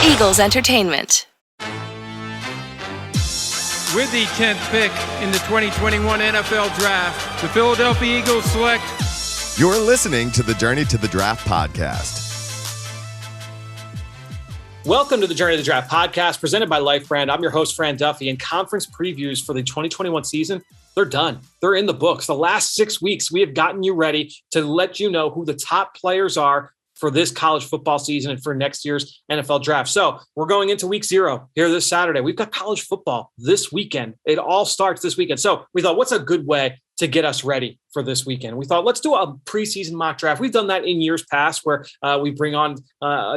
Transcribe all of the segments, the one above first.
Eagles Entertainment. With the 10th pick in the 2021 NFL Draft, the Philadelphia Eagles select. You're listening to the Journey to the Draft podcast. Welcome to the Journey to the Draft podcast presented by Life Brand. I'm your host, Fran Duffy, and conference previews for the 2021 season, they're done. They're in the books. The last 6 weeks, we have gotten you ready to let you know who the top players are for this college football season and for next year's NFL draft. So we're going into week 0 here this Saturday. We've got college football this weekend. It all starts this weekend. So we thought, what's a good way to get us ready for this weekend? We thought, let's do a preseason mock draft. We've done that in years past where we bring on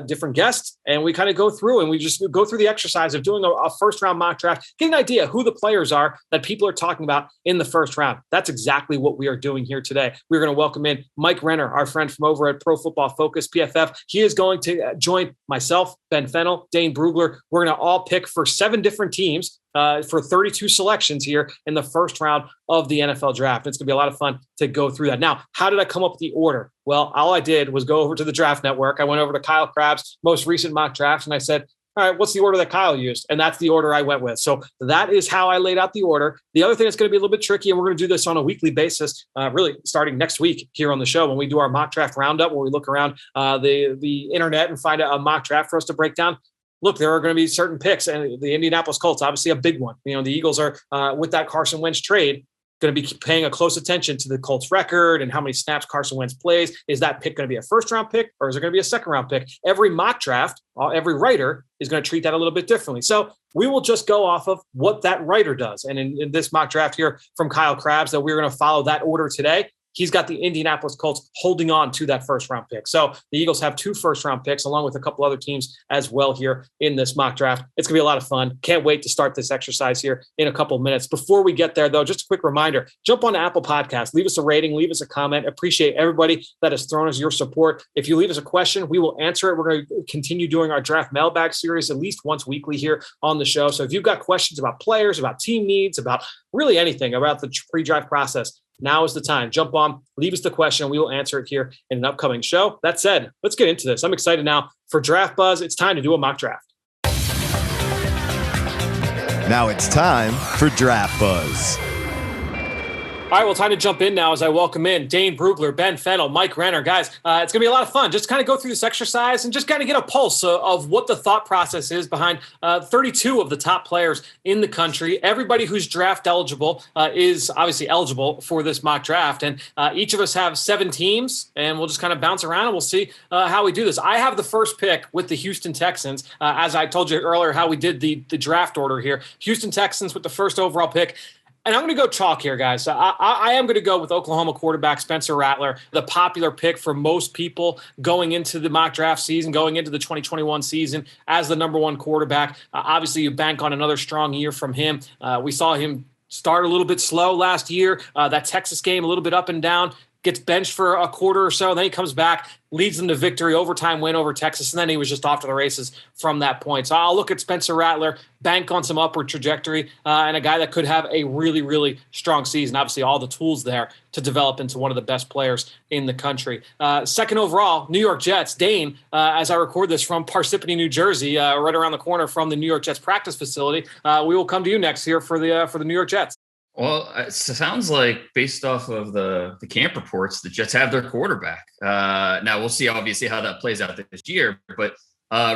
different guests and we kind of go through and we just go through the exercise of doing a first round mock draft, get an idea who the players are that people are talking about in the first round. That's exactly what we are doing here today. We're going to welcome in Mike Renner, our friend from over at Pro Football Focus, PFF. He is going to join myself, Ben Fennell, Dane Brugler. We're going to all pick for 7 different teams for 32 selections here in the first round of the NFL draft. It's going to be a lot of fun to go through that. Now, how did I come up with the order? Well, all I did was go over to the Draft Network. I went over to Kyle Crabb's most recent mock drafts, and I said, all right, what's the order that Kyle used? And that's the order I went with. So that is how I laid out the order. The other thing that's going to be a little bit tricky, and we're going to do this on a weekly basis, really starting next week here on the show when we do our mock draft roundup, where we look around the internet and find a mock draft for us to break down. Look, there are going to be certain picks, and the Indianapolis Colts, obviously a big one. You know, the Eagles are, with that Carson Wentz trade, going to be paying a close attention to the Colts record and how many snaps Carson Wentz plays. Is that pick going to be a first-round pick, or is it going to be a second-round pick? Every mock draft, every writer is going to treat that a little bit differently. So we will just go off of what that writer does. And in this mock draft here from Kyle Crabbs, that we're going to follow that order today. He's got the Indianapolis Colts holding on to that first-round pick. So the Eagles have 2 first-round picks along with a couple other teams as well here in this mock draft. It's going to be a lot of fun. Can't wait to start this exercise here in a couple of minutes. Before we get there, though, just a quick reminder, jump on Apple Podcasts. Leave us a rating. Leave us a comment. Appreciate everybody that has thrown us your support. If you leave us a question, we will answer it. We're going to continue doing our draft mailbag series at least once weekly here on the show. So if you've got questions about players, about team needs, about really anything about the pre-draft process, now is the time. Jump on, leave us the question, and we will answer it here in an upcoming show. That said, let's get into this. I'm excited now for Draft Buzz. It's time to do a mock draft. Now it's time for Draft Buzz. All right, well, time to jump in now as I welcome in Dane Brugler, Ben Fennell, Mike Renner. Guys, it's going to be a lot of fun. Just kind of go through this exercise and just kind of get a pulse of what the thought process is behind 32 of the top players in the country. Everybody who's draft eligible is obviously eligible for this mock draft. And each of us have 7 teams, and we'll just kind of bounce around and we'll see how we do this. I have the first pick with the Houston Texans. As I told you earlier, how we did the draft order here. Houston Texans with the first overall pick. And I'm going to go chalk here, guys. I am going to go with Oklahoma quarterback Spencer Rattler, the popular pick for most people going into the mock draft season, going into the 2021 season as the number 1 quarterback. Obviously, you bank on another strong year from him. We saw him start a little bit slow last year. That Texas game, a little bit up and down. Gets benched for a quarter or so, and then he comes back, leads them to victory, overtime win over Texas, and then he was just off to the races from that point. So I'll look at Spencer Rattler, bank on some upward trajectory, and a guy that could have a really, really strong season. Obviously, all the tools there to develop into one of the best players in the country. Second overall, New York Jets. Dane, as I record this from Parsippany, New Jersey, right around the corner from the New York Jets practice facility, we will come to you next here for the New York Jets. Well, it sounds like based off of the camp reports, the Jets have their quarterback. Now we'll see obviously how that plays out this year, but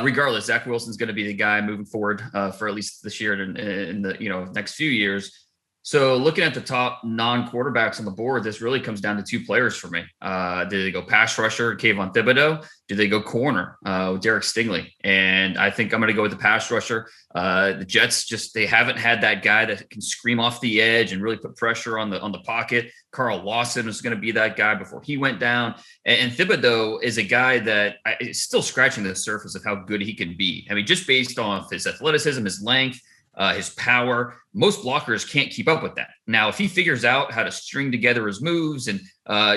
regardless, Zach Wilson's going to be the guy moving forward for at least this year and in the next few years. So looking at the top non-quarterbacks on the board, this really comes down to 2 players for me. Did they go pass rusher, Kayvon Thibodeau? Did they go corner with Derek Stingley? And I think I'm going to go with the pass rusher. The Jets they haven't had that guy that can scream off the edge and really put pressure on the pocket. Carl Lawson was going to be that guy before he went down. And Thibodeau is a guy that is still scratching the surface of how good he can be. I mean, just based on his athleticism, his length, his power, most blockers can't keep up with that. Now, if he figures out how to string together his moves and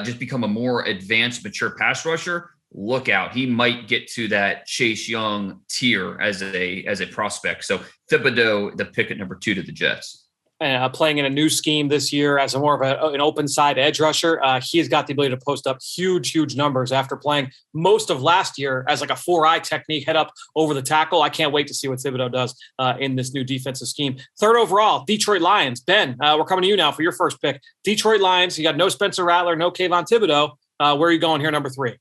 just become a more advanced, mature pass rusher, look out. He might get to that Chase Young tier as a prospect. So Thibodeau, the pick at number 2 to the Jets. playing in a new scheme this year as a more of an open side edge rusher. He has got the ability to post up huge numbers after playing most of last year as like a 4-eye technique, head up over the tackle. I can't wait to see what Thibodeau does in this new defensive scheme. Third overall, Detroit Lions. Ben, we're coming to you now for your first pick. Detroit Lions, you got no Spencer Rattler, no Kayvon Thibodeau. Where are you going here, number 3?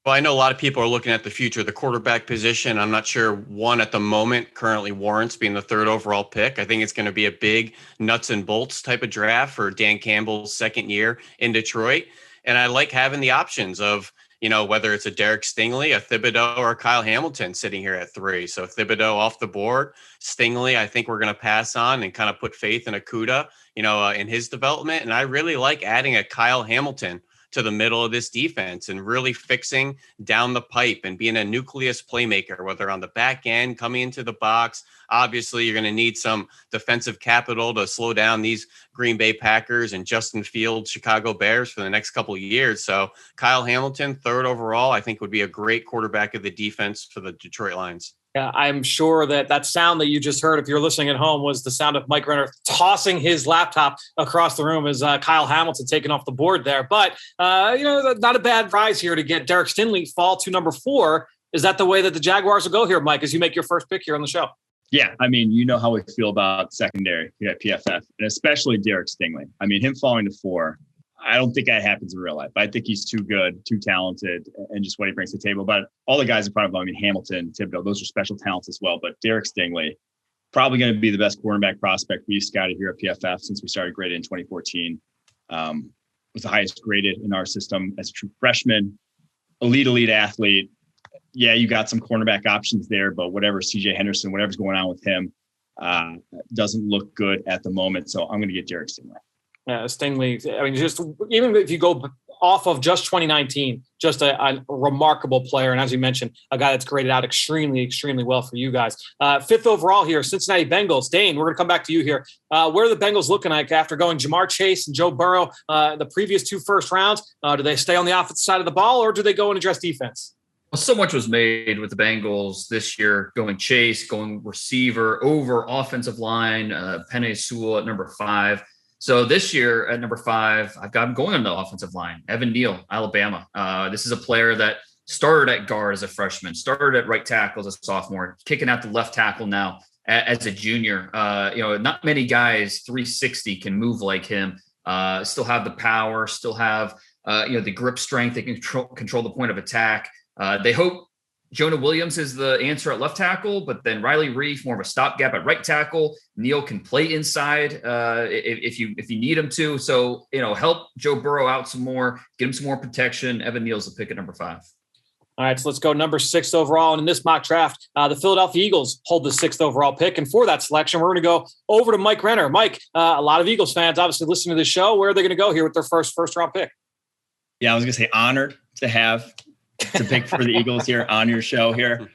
Well, I know a lot of people are looking at the future of the quarterback position. I'm not sure one at the moment currently warrants being the 3rd overall pick. I think it's going to be a big nuts and bolts type of draft for Dan Campbell's second year in Detroit. And I like having the options of, whether it's a Derek Stingley, a Thibodeau, or a Kyle Hamilton sitting here at 3. So Thibodeau off the board. Stingley, I think we're going to pass on and kind of put faith in Okudah, in his development. And I really like adding a Kyle Hamilton to the middle of this defense and really fixing down the pipe and being a nucleus playmaker, whether on the back end, coming into the box. Obviously, you're going to need some defensive capital to slow down these Green Bay Packers and Justin Fields Chicago Bears for the next couple of years. So Kyle Hamilton, 3rd overall, I think would be a great quarterback of the defense for the Detroit Lions. Yeah, I'm sure that sound that you just heard, if you're listening at home, was the sound of Mike Renner tossing his laptop across the room as Kyle Hamilton taken off the board there. But, not a bad prize here to get Derek Stingley fall to number 4. Is that the way that the Jaguars will go here, Mike, as you make your first pick here on the show? Yeah, how we feel about secondary at PFF, and especially Derek Stingley. Him falling to 4. I don't think that happens in real life. I think he's too good, too talented, and just what he brings to the table. But all the guys in front of him, Hamilton, Thibodeau, those are special talents as well. But Derek Stingley, probably going to be the best cornerback prospect we've scouted here at PFF since we started grading in 2014. Was the highest graded in our system as a true freshman, elite athlete. Yeah, you got some cornerback options there, but whatever CJ Henderson, whatever's going on with him, doesn't look good at the moment. So I'm going to get Derek Stingley. Stingley, just even if you go off of just 2019, just a remarkable player. And as you mentioned, a guy that's graded out extremely well for you guys. 5th overall here, Cincinnati Bengals. Dane, we're going to come back to you here. Where are the Bengals looking like after going Jamar Chase and Joe Burrow the previous 2 first rounds? Do they stay on the offensive side of the ball, or do they go and address defense? Well, so much was made with the Bengals this year, going Chase, going receiver, over offensive line, Penei Sewell at number 5. So this year at number 5, I'm going on the offensive line. Evan Neal, Alabama. This is a player that started at guard as a freshman, started at right tackle as a sophomore, kicking out the left tackle now as a junior. Not many guys 360 can move like him, still have the power, still have the grip strength. They can control the point of attack. They hope Jonah Williams is the answer at left tackle, but then Riley Reif, more of a stopgap at right tackle. Neal can play inside if you need him to. So, help Joe Burrow out some more, get him some more protection. Evan Neal's the pick at number 5. All right, so let's go number 6 overall. And in this mock draft, the Philadelphia Eagles hold the 6th overall pick. And for that selection, we're going to go over to Mike Renner. Mike, a lot of Eagles fans obviously listening to this show. Where are they going to go here with their first round pick? Yeah, I was going to say honored to pick for the Eagles here on your show here.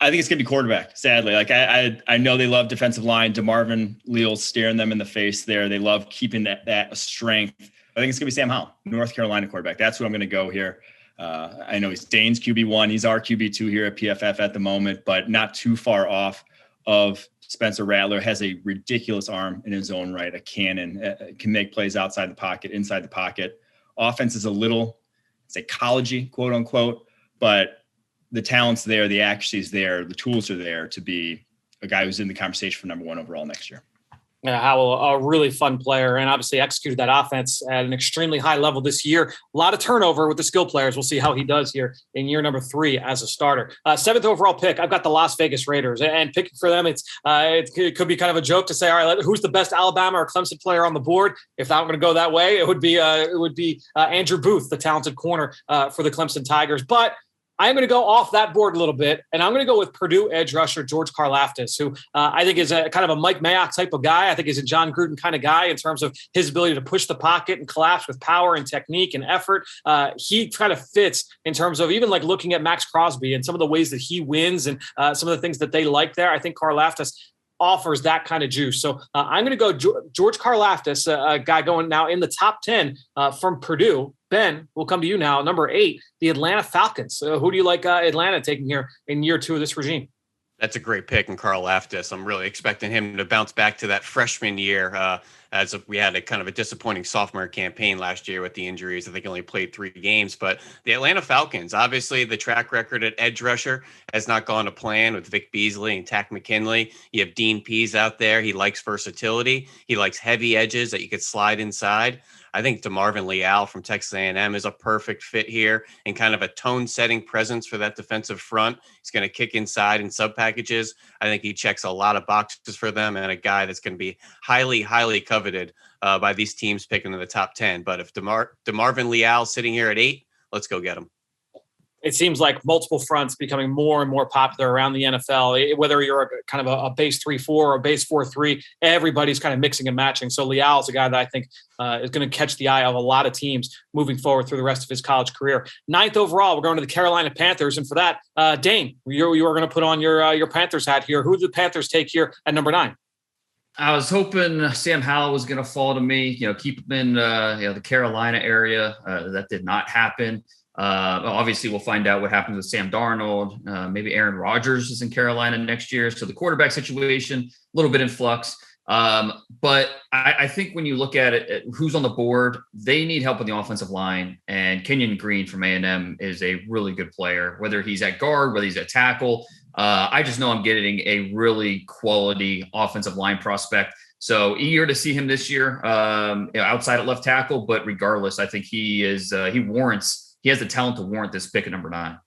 I think it's going to be quarterback, sadly. Like I know they love defensive line. DeMarvin Leal's staring them in the face there. They love keeping that strength. I think it's going to be Sam Howell, North Carolina quarterback. That's who I'm going to go here. I know he's Dane's QB1. He's our QB2 here at PFF at the moment, but not too far off of Spencer Rattler. Has a ridiculous arm in his own right, a cannon, can make plays outside the pocket, inside the pocket. Offense is a little psychology, quote unquote, but the talent's there, the accuracy is there, the tools are there to be a guy who's in the conversation for number 1 overall next year. Howell, a really fun player, and obviously executed that offense at an extremely high level this year. A lot of turnover with the skill players. We'll see how he does here in year number 3 as a starter. 7th overall pick, I've got the Las Vegas Raiders, and picking for them, it could be kind of a joke to say, all right, who's the best Alabama or Clemson player on the board? If I'm going to go that way, it would be Andrew Booth, the talented corner for the Clemson Tigers. But I'm going to go off that board a little bit, and I'm going to go with Purdue edge rusher George Karlaftis, who I think is a kind of a Mike Mayock type of guy. I think he's a John Gruden kind of guy in terms of his ability to push the pocket and collapse with power and technique and effort. He kind of fits in terms of even like looking at Max Crosby and some of the ways that he wins and some of the things that they like there. I think Karlaftis offers that kind of juice. So I'm going to go George Karlaftis, a guy going now in the top 10 from Purdue. Ben, we'll come to you now. Number 8, the Atlanta Falcons. Who do you like Atlanta taking here in year 2 of this regime? That's a great pick, and Carl Laftis. I'm really expecting him to bounce back to that freshman year, as we had a kind of a disappointing sophomore campaign last year with the injuries. I think he only played 3 games. But the Atlanta Falcons, obviously the track record at edge rusher has not gone to plan with Vic Beasley and Tack McKinley. You have Dean Pease out there. He likes versatility. He likes heavy edges that you could slide inside. I think DeMarvin Leal from Texas A&M is a perfect fit here and kind of a tone-setting presence for that defensive front. He's going to kick inside in sub-packages. I think he checks a lot of boxes for them, and a guy that's going to be highly, highly coveted by these teams picking in the top 10. But if DeMarvin Leal sitting here at 8, let's go get him. It seems like multiple fronts becoming more and more popular around the NFL. Whether you're kind of a base 3-4 or a base 4-3, everybody's kind of mixing and matching. So Leal is a guy that I think is going to catch the eye of a lot of teams moving forward through the rest of his college career. 9th overall, we're going to the Carolina Panthers. And for that, Dane, you are going to put on your Panthers hat here. Who did the Panthers take here at number 9? I was hoping Sam Howell was going to fall to me, keep him in the Carolina area. That did not happen. Obviously, we'll find out what happens with Sam Darnold. Maybe Aaron Rodgers is in Carolina next year. So the quarterback situation, a little bit in flux. But I think when you look at it, who's on the board, they need help with the offensive line. And Kenyon Green from A&M is a really good player, whether he's at guard, whether he's at tackle. I just know I'm getting a really quality offensive line prospect. So eager to see him this year outside at left tackle. But regardless, I think he has the talent to warrant this pick at number 9.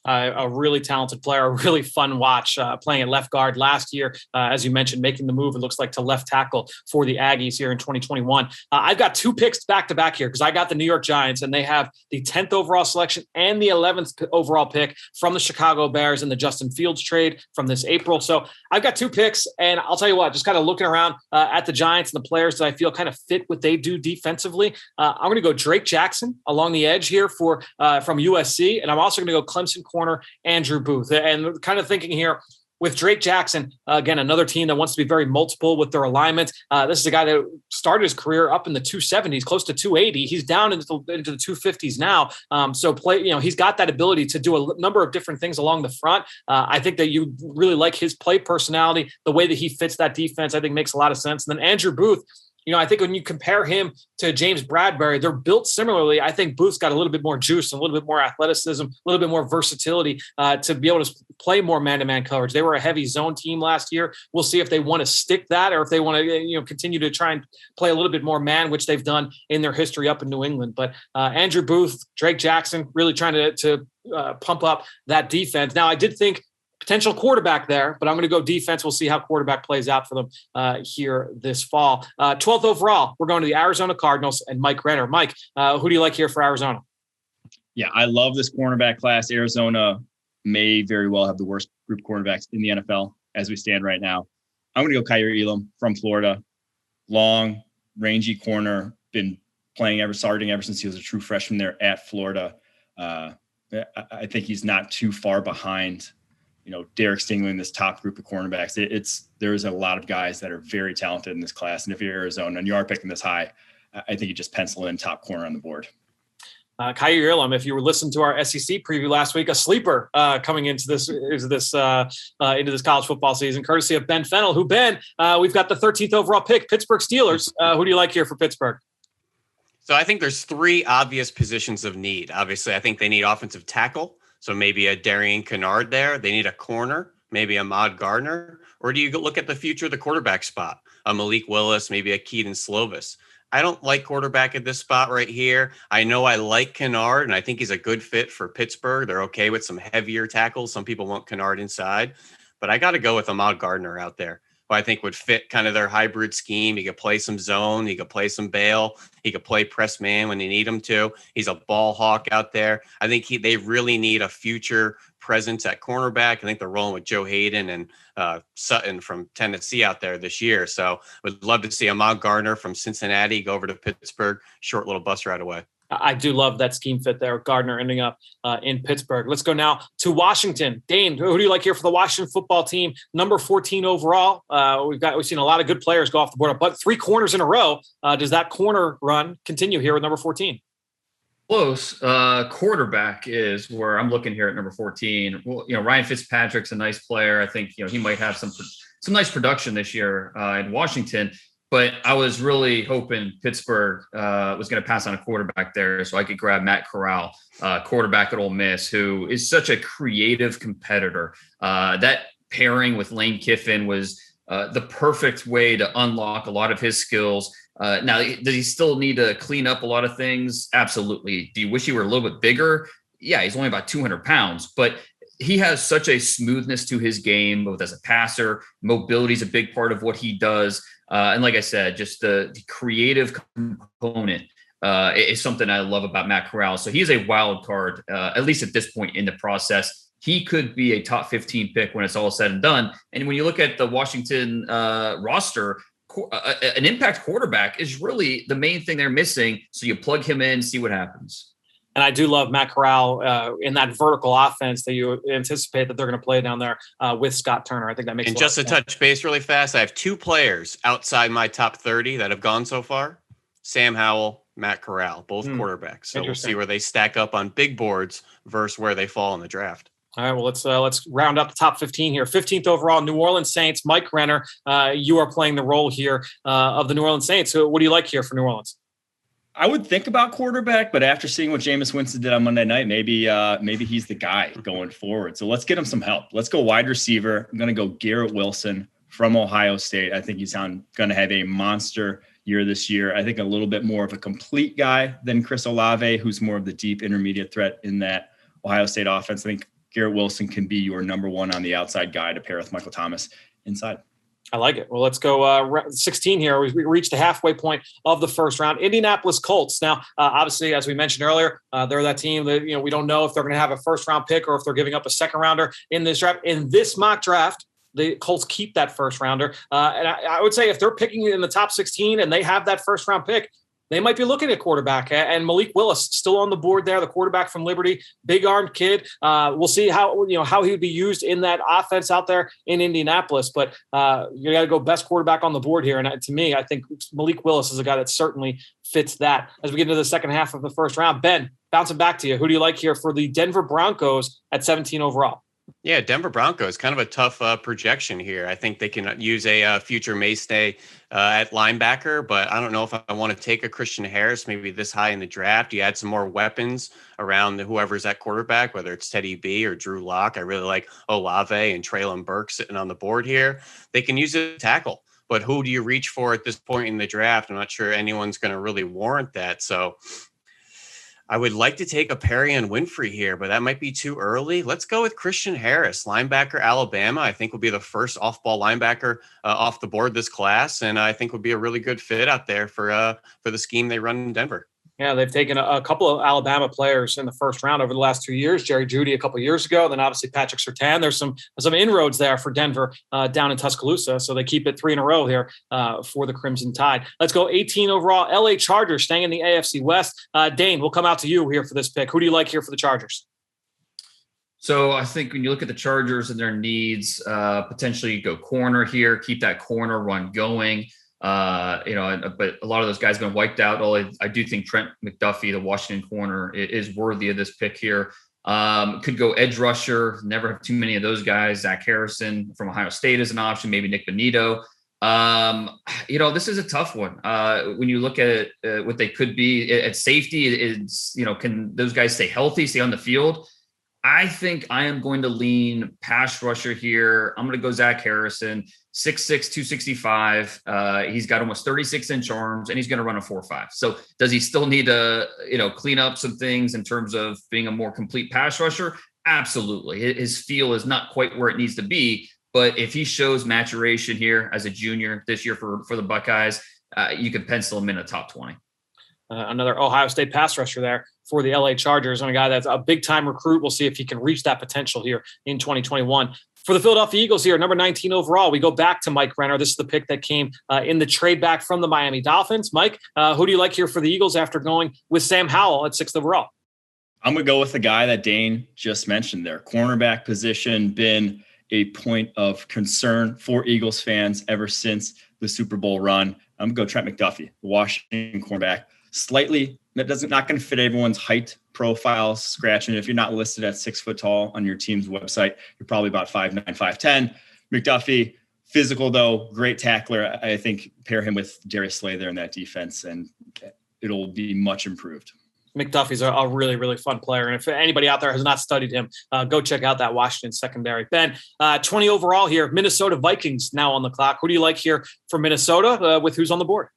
A really talented player, a really fun watch, playing at left guard last year. As you mentioned, making the move, it looks like, to left tackle for the Aggies here in 2021. I've got 2 picks back to back here because I got the New York Giants, and they have the 10th overall selection and the 11th overall pick from the Chicago Bears in the Justin Fields trade from this April. So I've got 2 picks, and I'll tell you what, just kind of looking around at the Giants and the players that I feel kind of fit what they do defensively. I'm going to go Drake Jackson along the edge here from USC, and I'm also going to go Clemson corner Andrew Booth. And kind of thinking here with Drake Jackson, again, another team that wants to be very multiple with their alignment. This is a guy that started his career up in the 270s, close to 280. He's down into the 250s now. He's got that ability to do a number of different things along the front. I think that you really like his play personality, the way that he fits that defense, I think makes a lot of sense. And then Andrew Booth, I think when you compare him to James Bradbury, they're built similarly. I think Booth's got a little bit more juice, a little bit more athleticism, a little bit more versatility to be able to play more man-to-man coverage. They were a heavy zone team last year. We'll see if they want to stick that or if they want to continue to try and play a little bit more man, which they've done in their history up in New England. But Andrew Booth, Drake Jackson, really trying to pump up that defense. Now, I did think potential quarterback there, but I'm going to go defense. We'll see how quarterback plays out for them here this fall. 12th overall, we're going to the Arizona Cardinals and Mike Renner. Mike, who do you like here for Arizona? Yeah, I love this cornerback class. Arizona may very well have the worst group of cornerbacks in the NFL as we stand right now. I'm going to go Kaiir Elam from Florida. Long, rangy corner, been starting ever since he was a true freshman there at Florida. I think he's not too far behind Derek Stingley in this top group of cornerbacks. There's a lot of guys that are very talented in this class. And if you're Arizona and you are picking this high, I think you just pencil in top corner on the board. Kaiir Elam, if you were listening to our SEC preview last week, a sleeper coming into this college football season, courtesy of Ben Fennell, we've got the 13th overall pick, Pittsburgh Steelers. Who do you like here for Pittsburgh? So I think there's 3 obvious positions of need. Obviously, I think they need offensive tackle. So maybe a Darian Kennard there. They need a corner, maybe Ahmad Gardner. Or do you look at the future of the quarterback spot? A Malik Willis, maybe a Keaton Slovis. I don't like quarterback at this spot right here. I know I like Kennard, and I think he's a good fit for Pittsburgh. They're okay with some heavier tackles. Some people want Kennard inside. But I got to go with Ahmad Gardner out there, who I think would fit kind of their hybrid scheme. He could play some zone. He could play some bail. He could play press man when they need him to. He's a ball hawk out there. I think they really need a future presence at cornerback. I think they're rolling with Joe Hayden and Sutton from Tennessee out there this year. So would love to see Ahmad Gardner from Cincinnati go over to Pittsburgh. Short little bus ride away. I do love that scheme fit there. Gardner ending up in Pittsburgh. Let's go now to Washington. Dane, who do you like here for the Washington football team? Number 14 overall. We've seen a lot of good players go off the board, but 3 corners in a row. Does that corner run continue here with number 14? Close. Quarterback is where I'm looking here at number 14. Well, Ryan Fitzpatrick's a nice player. I think, he might have some nice production this year in Washington, but I was really hoping Pittsburgh was going to pass on a quarterback there so I could grab Matt Corral, quarterback at Ole Miss, who is such a creative competitor. That pairing with Lane Kiffin was the perfect way to unlock a lot of his skills. Now, does he still need to clean up a lot of things? Absolutely. Do you wish he were a little bit bigger? Yeah, he's only about 200 pounds, but he has such a smoothness to his game, both as a passer. Mobility is a big part of what he does. And like I said, just the creative component is something I love about Matt Corral. So he's a wild card, at least at this point in the process. He could be a top 15 pick when it's all said and done. And when you look at the Washington roster, an impact quarterback is really the main thing they're missing. So you plug him in, see what happens. And I do love Matt Corral in that vertical offense that you anticipate that they're going to play down there with Scott Turner. I think that makes and a lot just of to sense. touch base really fast, I have two players outside my top 30 that have gone so far. Sam Howell, Matt Corral, both quarterbacks. So we'll see where they stack up on big boards versus where they fall in the draft. All right, well, let's round up the top 15 here. 15th overall, New Orleans Saints. Mike Renner, you are playing the role here of the New Orleans Saints. So what do you like here for New Orleans? I would think about quarterback, but after seeing what Jameis Winston did on Monday night, maybe he's the guy going forward. So let's get him some help. Let's go wide receiver. I'm going to go Garrett Wilson from Ohio State. I think he's going to have a monster year this year. I think a little bit more of a complete guy than Chris Olave, who's more of the deep intermediate threat in that Ohio State offense. I think Garrett Wilson can be your number one on the outside guy to pair with Michael Thomas inside. I like it. Well, let's go 16 here. We reached the halfway point of the first round. Indianapolis Colts. Now, obviously, as we mentioned earlier, they're that team that, we don't know if they're going to have a first round pick or if they're giving up a second rounder in this draft. In this mock draft, the Colts keep that first rounder. And I would say if they're picking in the top 16 and they have that first round pick, they might be looking at quarterback. And Malik Willis still on the board there, the quarterback from Liberty, big armed kid. We'll see how he would be used in that offense out there in Indianapolis. But you got to go best quarterback on the board here. And to me, I think Malik Willis is a guy that certainly fits that. As we get into the second half of the first round, Ben, bouncing back to you. Who do you like here for the Denver Broncos at 17 overall? Yeah, Denver Broncos, kind of a tough projection here. I think they can use a future mainstay at linebacker, but I don't know if I want to take a Christian Harris maybe this high in the draft. You add some more weapons around whoever's at quarterback, whether it's Teddy B or Drew Lock. I really like Olave and Traylon Burke sitting on the board here. They can use a tackle, but who do you reach for at this point in the draft? I'm not sure anyone's going to really warrant that. So I would like to take a Perrion Winfrey here, but that might be too early. Let's go with Christian Harris, linebacker, Alabama. I think will be the first off-ball linebacker off the board this class, and I think would be a really good fit out there for the scheme they run in Denver. Yeah, they've taken a couple of Alabama players in the first round over the last 2 years. Jerry Jeudy a couple of years ago, then obviously Patrick Surtain. There's some inroads there for Denver down in Tuscaloosa, so they keep it 3 in a row here for the Crimson Tide. Let's go 18 overall, LA Chargers staying in the AFC West. Dane, we'll come out to you here for this pick. Who do you like here for the Chargers? So I think when you look at the Chargers and their needs, potentially go corner here, keep that corner run going. But a lot of those guys have been wiped out. I do think Trent McDuffie, the Washington corner, is worthy of this pick here. Could go edge rusher. Never have too many of those guys. Zach Harrison from Ohio State is an option. Maybe Nick Bonito. This is a tough one. When you look at what they could be at safety, can those guys stay healthy, stay on the field? I think I am going to lean pass rusher here. I'm going to go Zach Harrison, 6'6", 265. He's got almost 36-inch arms, and he's going to run a 4.5. So does he still need to, clean up some things in terms of being a more complete pass rusher? Absolutely. His feel is not quite where it needs to be, but if he shows maturation here as a junior this year for the Buckeyes, you could pencil him in a top 20. Another Ohio State pass rusher there for the LA Chargers, and a guy that's a big-time recruit. We'll see if he can reach that potential here in 2021. For the Philadelphia Eagles here, number 19 overall, we go back to Mike Renner. This is the pick that came in the trade back from the Miami Dolphins. Mike, who do you like here for the Eagles after going with Sam Howell at 6th overall? I'm going to go with the guy that Dane just mentioned there. Cornerback position been a point of concern for Eagles fans ever since the Super Bowl run. I'm going to go Trent McDuffie, the Washington cornerback. slightly, that not going to fit everyone's height profile scratching. If you're not listed at 6 foot tall on your team's website, you're probably about 5'9", 5'10". McDuffie, physical though, great tackler. I think pair him with Darius Slay there in that defense, and it'll be much improved. McDuffie's a really, really fun player. And if anybody out there has not studied him, go check out that Washington secondary. Ben, 20 overall here, Minnesota Vikings now on the clock. Who do you like here for Minnesota with who's on the board?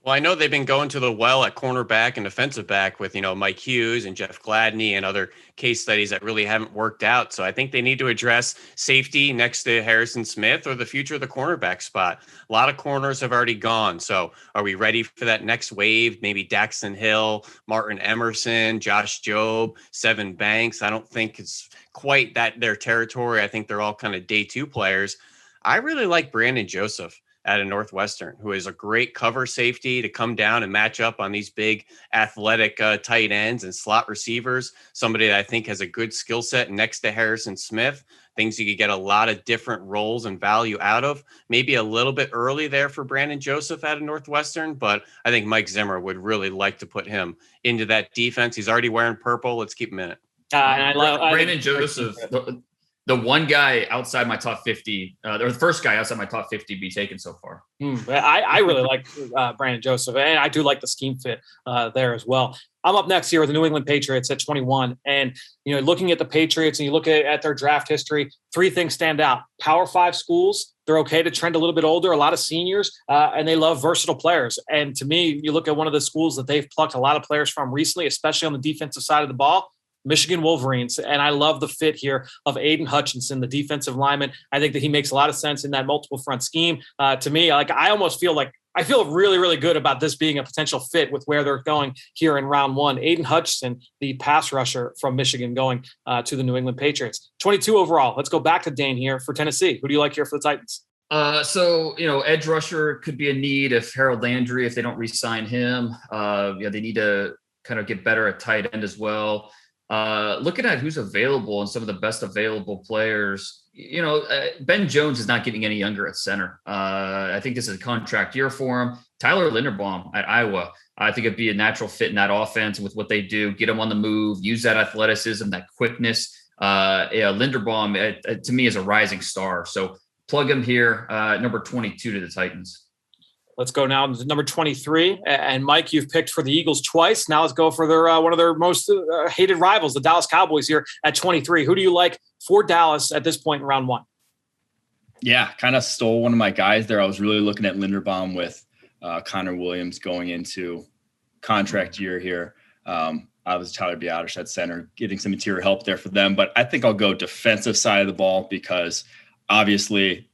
Well, I know they've been going to the well at cornerback and defensive back with, Mike Hughes and Jeff Gladney and other case studies that really haven't worked out. So I think they need to address safety next to Harrison Smith or the future of the cornerback spot. A lot of corners have already gone. So are we ready for that next wave? Maybe Daxton Hill, Martin Emerson, Josh Jobe, Seven Banks. I don't think it's quite that their territory. I think they're all kind of day two players. I really like Brandon Joseph out of Northwestern, who is a great cover safety to come down and match up on these big athletic tight ends and slot receivers. Somebody that I think has a good skill set next to Harrison Smith, things you could get a lot of different roles and value out of. Maybe a little bit early there for Brandon Joseph out of Northwestern, but I think Mike Zimmer would really like to put him into that defense. He's already wearing purple. Let's keep him in it. And I love Brandon Joseph. The one guy outside my top 50, or the first guy outside my top 50 be taken so far. I really like Brandon Joseph, and I do like the scheme fit there as well. I'm up next here with the New England Patriots at 21. And, looking at the Patriots and you look at their draft history, three things stand out. Power 5 schools, they're okay to trend a little bit older, a lot of seniors, and they love versatile players. And to me, you look at one of the schools that they've plucked a lot of players from recently, especially on the defensive side of the ball, Michigan Wolverines. And I love the fit here of Aiden Hutchinson, the defensive lineman. I think that he makes a lot of sense in that multiple front scheme. To me, I almost feel I feel really, really good about this being a potential fit with where they're going here in round one. Aiden Hutchinson, the pass rusher from Michigan, going to the New England Patriots. 22 overall. Let's go back to Dane here for Tennessee. Who do you like here for the Titans? Edge rusher could be a need if Harold Landry, if they don't re-sign him. They need to kind of get better at tight end as well. Looking at who's available and some of the best available players, Ben Jones is not getting any younger at center. I think this is a contract year for him. Tyler Linderbaum at Iowa, I think it'd be a natural fit in that offense with what they do. Get him on the move, use that athleticism, that quickness. Linderbaum to me is a rising star. So plug him here, number 22 to the Titans. Let's go now to number 23. And Mike, you've picked for the Eagles twice. Now let's go for their one of their most hated rivals, the Dallas Cowboys here at 23. Who do you like for Dallas at this point in round one? Yeah, kind of stole one of my guys there. I was really looking at Linderbaum with Connor Williams going into contract year here. Obviously, Tyler Biadasz at center, getting some interior help there for them. But I think I'll go defensive side of the ball because obviously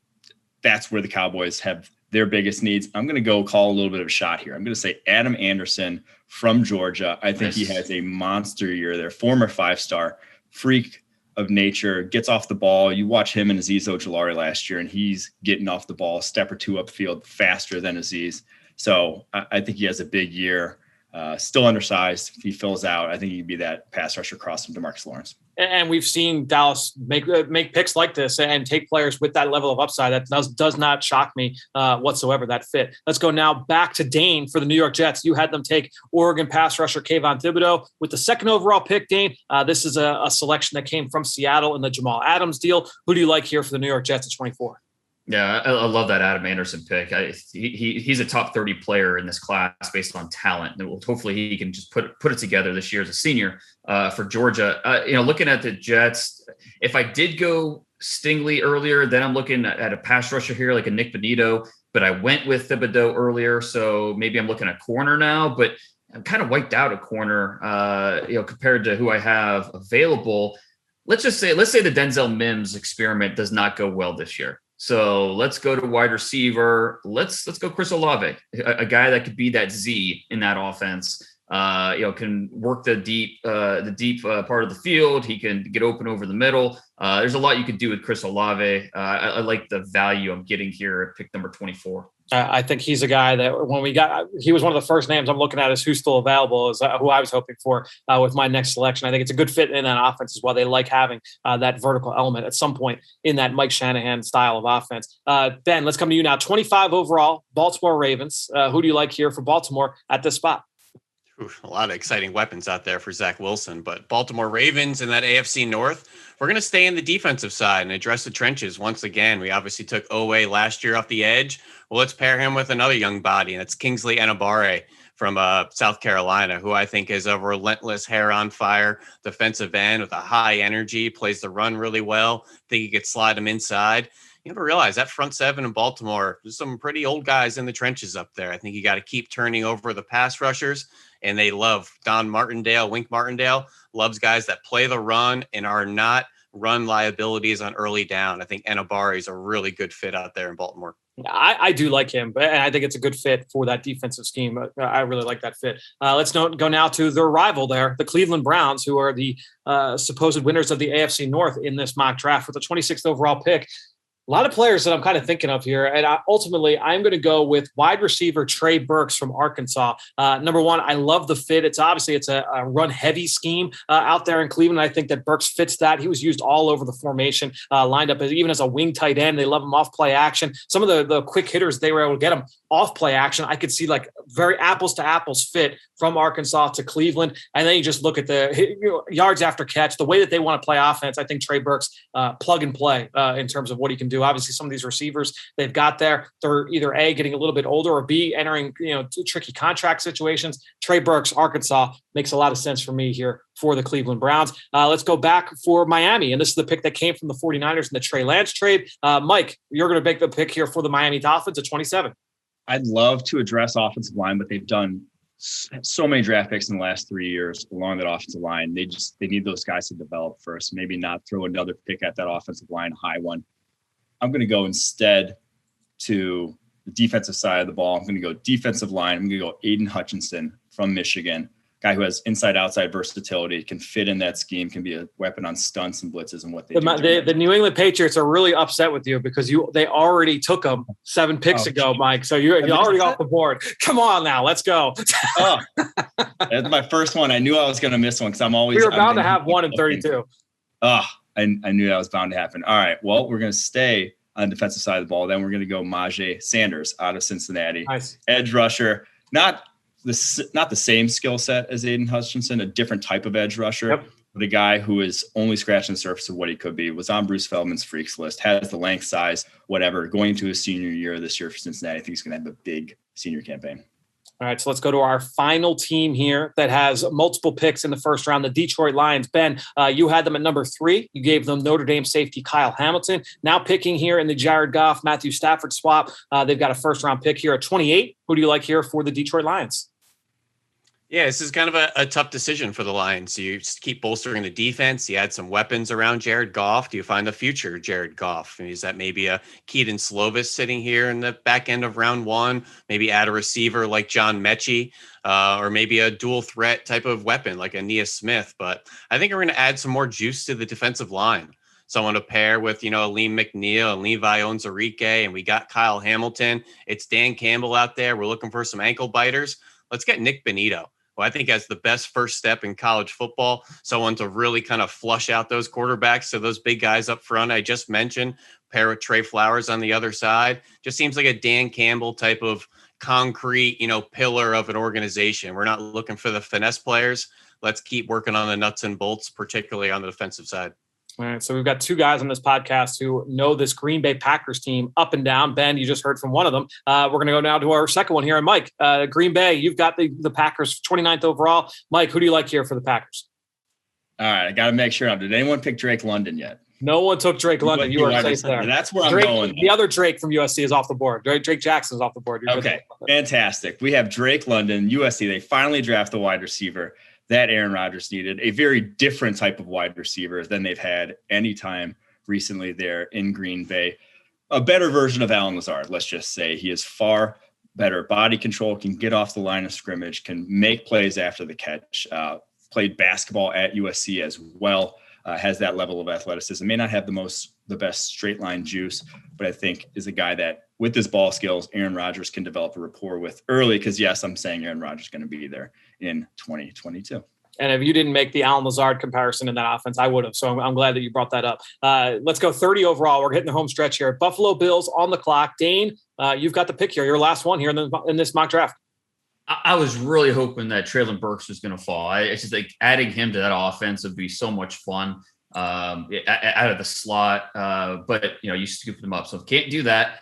that's where the Cowboys have their biggest needs. I'm going to go call a little bit of a shot here. I'm going to say Adam Anderson from Georgia. I think He has a monster year there. Former 5-star, freak of nature, gets off the ball. You watch him and Azeez Ojulari last year, and he's getting off the ball a step or two upfield faster than Azeez. So I think he has a big year. Still undersized. If he fills out, I think he can be that pass rusher across from DeMarcus Lawrence. And we've seen Dallas make picks like this and take players with that level of upside. That does not shock me whatsoever, that fit. Let's go now back to Dane for the New York Jets. You had them take Oregon pass rusher Kayvon Thibodeau with the second overall pick, Dane. This is a selection that came from Seattle in the Jamal Adams deal. Who do you like here for the New York Jets at 24? Yeah, I love that Adam Anderson pick. He's a top 30 player in this class based on talent. And hopefully he can just put it together this year as a senior for Georgia. Looking at the Jets, if I did go Stingley earlier, then I'm looking at a pass rusher here like a Nick Benito, but I went with Thibodeau earlier. So maybe I'm looking at corner now, but I'm kind of wiped out at corner, compared to who I have available. Let's say the Denzel Mims experiment does not go well this year. So let's go to wide receiver. Let's go Chris Olave, a guy that could be that Z in that offense. Can work the deep part of the field. He can get open over the middle. There's a lot you could do with Chris Olave. I like the value I'm getting here at pick number 24. I think he's a guy that he was one of the first names I'm looking at as who's still available, is who I was hoping for with my next selection. I think it's a good fit in that offense as well. They like having that vertical element at some point in that Mike Shanahan style of offense. Ben, let's come to you now. 25 overall, Baltimore Ravens. Who do you like here for Baltimore at this spot? A lot of exciting weapons out there for Zach Wilson, but Baltimore Ravens in that AFC North, we're going to stay in the defensive side and address the trenches once again. We obviously took Owe last year off the edge. Well, let's pair him with another young body, and that's Kingsley Enagbare from South Carolina, who I think is a relentless hair on fire defensive end with a high energy, plays the run really well. I think you could slide him inside. You have to realize that front seven in Baltimore, there's some pretty old guys in the trenches up there. I think you got to keep turning over the pass rushers, and they love Wink Martindale loves guys that play the run and are not run liabilities on early down. I think Enagbare is a really good fit out there in Baltimore. I do like him, and I think it's a good fit for that defensive scheme. I really like that fit. Let's go now to their rival there, the Cleveland Browns, who are the supposed winners of the AFC North in this mock draft with the 26th overall pick. A lot of players that I'm kind of thinking of here. And ultimately, I'm going to go with wide receiver Trey Burks from Arkansas. Number one, I love the fit. It's a run-heavy scheme out there in Cleveland. I think that Burks fits that. He was used all over the formation, lined up even as a wing tight end. They love him off play action. Some of the quick hitters, they were able to get him off play action. I could see like very apples to apples fit from Arkansas to Cleveland. And then you just look at the yards after catch, the way that they want to play offense. I think Trey Burks plug and play in terms of what he can do. Obviously, some of these receivers they've got there, they're either A, getting a little bit older, or B, entering tricky contract situations. Trey Burks, Arkansas, makes a lot of sense for me here for the Cleveland Browns. Let's go back for Miami, and this is the pick that came from the 49ers in the Trey Lance trade. Mike, you're going to make the pick here for the Miami Dolphins at 27. I'd love to address offensive line, but they've done so many draft picks in the last 3 years along that offensive line. They need those guys to develop first, maybe not throw another pick at that offensive line, high one. I'm going to go instead to the defensive side of the ball. I'm going to go defensive line. I'm going to go Aiden Hutchinson from Michigan, guy who has inside-outside versatility, can fit in that scheme, can be a weapon on stunts and blitzes and what they do. The New England Patriots are really upset with you because they already took him 7 picks ago, Mike. So you're already off the board. Come on now, let's go. That's my first one. I knew I was going to miss one because we were bound to have one in 32. I knew that was bound to happen. All right. Well, we're going to stay on the defensive side of the ball. Then we're going to go Najee Sanders out of Cincinnati. Nice. Edge rusher, not the same skill set as Aiden Hutchinson, a different type of edge rusher, but a guy who is only scratching the surface of what he could be, was on Bruce Feldman's freaks list, has the length, size, whatever, going to his senior year this year for Cincinnati. I think he's going to have a big senior campaign. All right, so let's go to our final team here that has multiple picks in the first round, the Detroit Lions. Ben, you had them at number 3. You gave them Notre Dame safety Kyle Hamilton. Now picking here in the Jared Goff, Matthew Stafford swap. They've got a first-round pick here at 28. Who do you like here for the Detroit Lions? Yeah, this is kind of a tough decision for the Lions. You just keep bolstering the defense. You add some weapons around Jared Goff. Do you find the future Jared Goff? I mean, is that maybe a Keaton Slovis sitting here in the back end of round 1? Maybe add a receiver like John Mechie, or maybe a dual threat type of weapon like Ainias Smith. But I think we're going to add some more juice to the defensive line. Someone to pair with, Aleem McNeil and Levi Onwuzurike, and we got Kyle Hamilton. It's Dan Campbell out there. We're looking for some ankle biters. Let's get Nick Bonito, who I think has the best first step in college football, someone to really kind of flush out those quarterbacks. So those big guys up front I just mentioned, pair with Trey Flowers on the other side, just seems like a Dan Campbell type of concrete, pillar of an organization. We're not looking for the finesse players. Let's keep working on the nuts and bolts, particularly on the defensive side. All right, so we've got 2 guys on this podcast who know this Green Bay Packers team up and down. Ben, you just heard from one of them. We're going to go now to our second one here. And Mike, Green Bay, you've got the Packers 29th overall. Mike, who do you like here for the Packers? All right, I got to make sure. Did anyone pick Drake London yet? No one took Drake London. You are safe there. That's where I'm going. The other Drake from USC is off the board. Drake Jackson is off the board. Okay, fantastic. We have Drake London, USC. They finally draft the wide receiver that Aaron Rodgers needed, a very different type of wide receiver than they've had any time recently there in Green Bay. A better version of Allen Lazard, let's just say. He is far better body control, can get off the line of scrimmage, can make plays after the catch, played basketball at USC as well, has that level of athleticism, may not have the best straight line juice, but I think is a guy that with his ball skills, Aaron Rodgers can develop a rapport with early, because yes, I'm saying Aaron Rodgers is going to be there in 2022. And if you didn't make the Allen Lazard comparison in that offense, I would have. So I'm glad that you brought that up. Let's go 30 overall. We're hitting the home stretch here. Buffalo Bills on the clock. Dane, you've got the pick here. Your last one here in this mock draft. I was really hoping that Treylon Burks was going to fall. It's just like adding him to that offense would be so much fun out of the slot. But, you scoop them up. So if can't do that,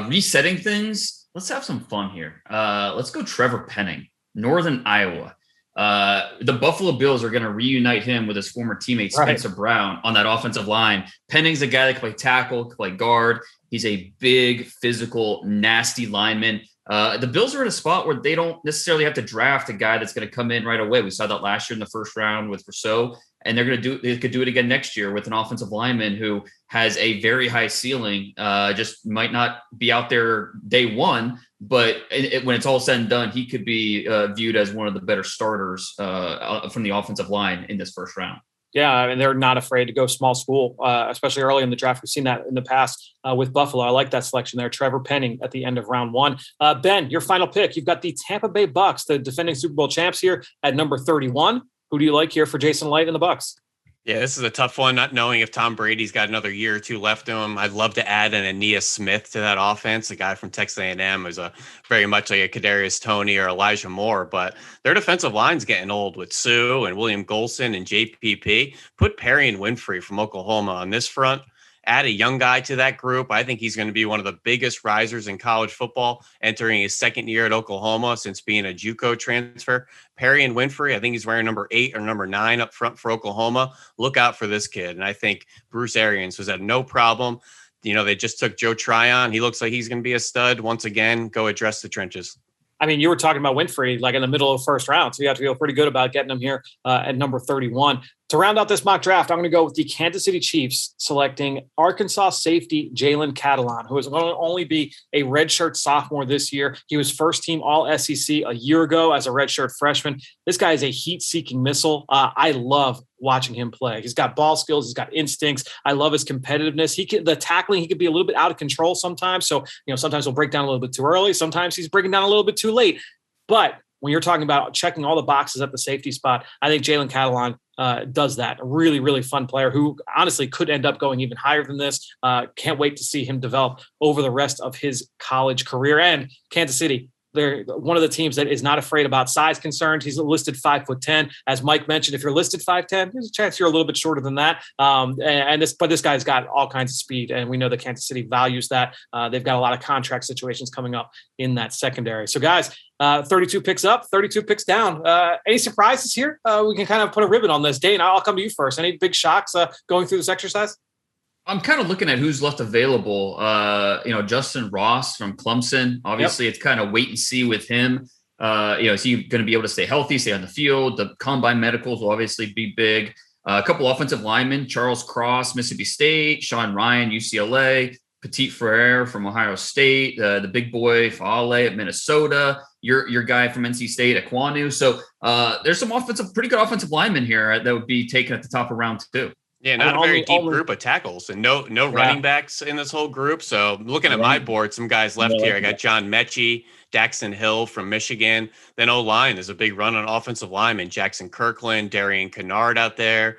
resetting things, let's have some fun here. Let's go Trevor Penning, Northern Iowa. The Buffalo Bills are going to reunite him with his former teammate Spencer Brown on that offensive line. Penning's a guy that can play tackle, can play guard. He's a big, physical, nasty lineman. The Bills are in a spot where they don't necessarily have to draft a guy that's going to come in right away. We saw that last year in the first round with Rousseau, and they could do it again next year with an offensive lineman who has a very high ceiling, just might not be out there day one, but when it's all said and done, he could be viewed as one of the better starters from the offensive line in this first round. Yeah, I mean, they're not afraid to go small school, especially early in the draft. We've seen that in the past with Buffalo. I like that selection there. Trevor Penning at the end of round 1. Ben, your final pick. You've got the Tampa Bay Bucs, the defending Super Bowl champs here at number 31. Who do you like here for Jason Light and the Bucs? Yeah, this is a tough one, not knowing if Tom Brady's got another year or two left to him. I'd love to add an Aeneas Smith to that offense, a guy from Texas A&M who's very much like a Kadarius Toney or Elijah Moore, but their defensive line's getting old with Sue and William Golson and JPP. Put Perry and Winfrey from Oklahoma on this front. Add a young guy to that group. I think he's going to be one of the biggest risers in college football, entering his second year at Oklahoma since being a JUCO transfer. Perry and Winfrey, I think he's wearing number 8 or number 9 up front for Oklahoma. Look out for this kid. And I think Bruce Arians was at no problem. They just took Joe Tryon. He looks like he's going to be a stud. Once again, go address the trenches. I mean, you were talking about Winfrey like in the middle of the first round, so you have to feel pretty good about getting him here at number 31. To round out this mock draft, I'm going to go with the Kansas City Chiefs selecting Arkansas safety Jalen Catalon, who is going to only be a redshirt sophomore this year. He was first team All SEC a year ago as a redshirt freshman. This guy is a heat-seeking missile. I love watching him play. He's got ball skills. He's got instincts. I love his competitiveness. The tackling, he could be a little bit out of control sometimes. So, sometimes he'll break down a little bit too early. Sometimes he's breaking down a little bit too late. But when you're talking about checking all the boxes at the safety spot, I think Jalen Catalon does that. A really, really fun player who honestly could end up going even higher than this. Can't wait to see him develop over the rest of his college career. And Kansas City, they're one of the teams that is not afraid about size concerns. He's listed 5'10". As Mike mentioned, if you're listed 5'10", there's a chance you're a little bit shorter than that. But this guy's got all kinds of speed, and we know that Kansas City values that. They've got a lot of contract situations coming up in that secondary. So guys, 32 picks up, 32 picks down. Any surprises here? We can kind of put a ribbon on this. Dane, I'll come to you first. Any big shocks going through this exercise? I'm kind of looking at who's left available. Justin Ross from Clemson. Obviously, It's kind of wait and see with him. Is he going to be able to stay healthy, stay on the field? The combine medicals will obviously be big. A couple offensive linemen, Charles Cross, Mississippi State, Sean Ryan, UCLA, Petit Frere from Ohio State, the big boy Faale at Minnesota, your guy from NC State, Ekwonu. So there's some pretty good offensive linemen here that would be taken at the top of round 2. Yeah, not a very deep group of tackles and no running backs in this whole group. So looking at my board, some guys left here. I got John Mechie, Daxton Hill from Michigan. Then O-line, there's a big run on offensive linemen. Jackson Kirkland, Darian Kennard out there,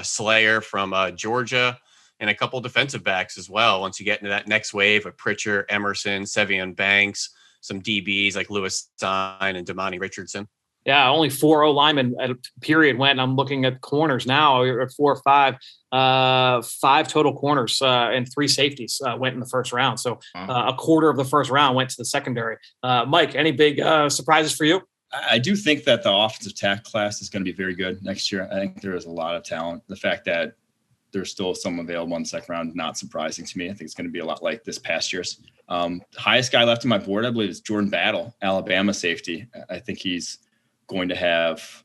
Slayer from Georgia, and a couple defensive backs as well. Once you get into that next wave of Pritchard, Emerson, Sevion Banks, some DBs like Lewis Stein and Damani Richardson. Yeah, only 4 O-linemen at a period went. I'm looking at corners now. You're at 4 or 5. 5 total corners and 3 safeties went in the first round. So a quarter of the first round went to the secondary. Mike, any big surprises for you? I do think that the offensive tackle class is going to be very good next year. I think there is a lot of talent. The fact that there's still some available in the second round, not surprising to me. I think it's going to be a lot like this past year's. Highest guy left on my board, I believe, is Jordan Battle, Alabama safety. I think he's going to have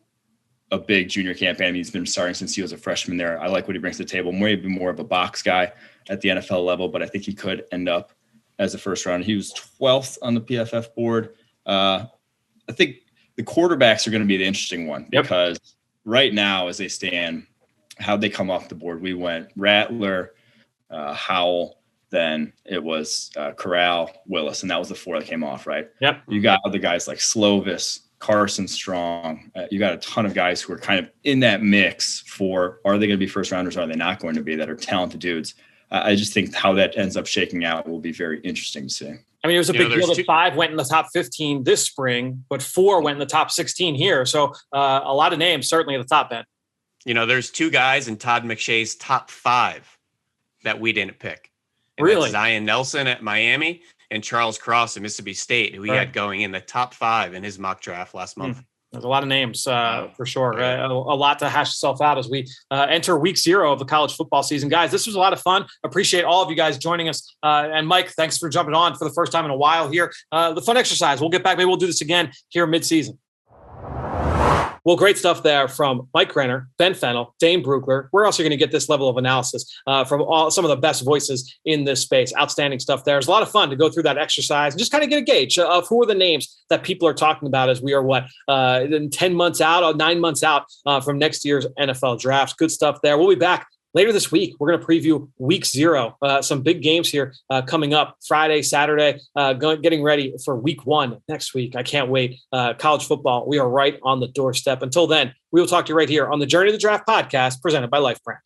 a big junior campaign. I mean, he's been starting since he was a freshman there. I like what he brings to the table. Maybe more of a box guy at the NFL level, but I think he could end up as a first round. He was 12th on the PFF board. I think the quarterbacks are going to be the interesting one because right now, as they stand, how they come off the board, we went Rattler, Howell, then it was Corral, Willis, and that was the 4 that came off, right? Yep. You got other guys like Slovis, Carson Strong. You got a ton of guys who are kind of in that mix for, are they going to be first rounders? Or are they not going to be, that are talented dudes? I just think how that ends up shaking out will be very interesting to see. I mean, it was a big deal that 5 went in the top 15 this spring, but 4 went in the top 16 here. So a lot of names certainly at the top end. There's 2 guys in Todd McShay's top 5 that we didn't pick. And really? That's Zion Nelson at Miami and Charles Cross at Mississippi State, who he had going in the top 5 in his mock draft last month. There's a lot of names for sure. A lot to hash itself out as we enter week 0 of the college football season. Guys, this was a lot of fun. Appreciate all of you guys joining us. And Mike, thanks for jumping on for the first time in a while here. The fun exercise. We'll get back. Maybe we'll do this again here mid-season. Well, great stuff there from Mike Renner, Ben Fennell, Dane Brugler. Where else are you going to get this level of analysis from some of the best voices in this space? Outstanding stuff there. It's a lot of fun to go through that exercise and just kind of get a gauge of who are the names that people are talking about as we are 10 months out or 9 months out from next year's NFL drafts. Good stuff there. We'll be back later this week. We're going to preview week 0, some big games here coming up Friday, Saturday, getting ready for week 1 next week. I can't wait. College football, we are right on the doorstep. Until then, we will talk to you right here on the Journey to the Draft podcast presented by Life Brand.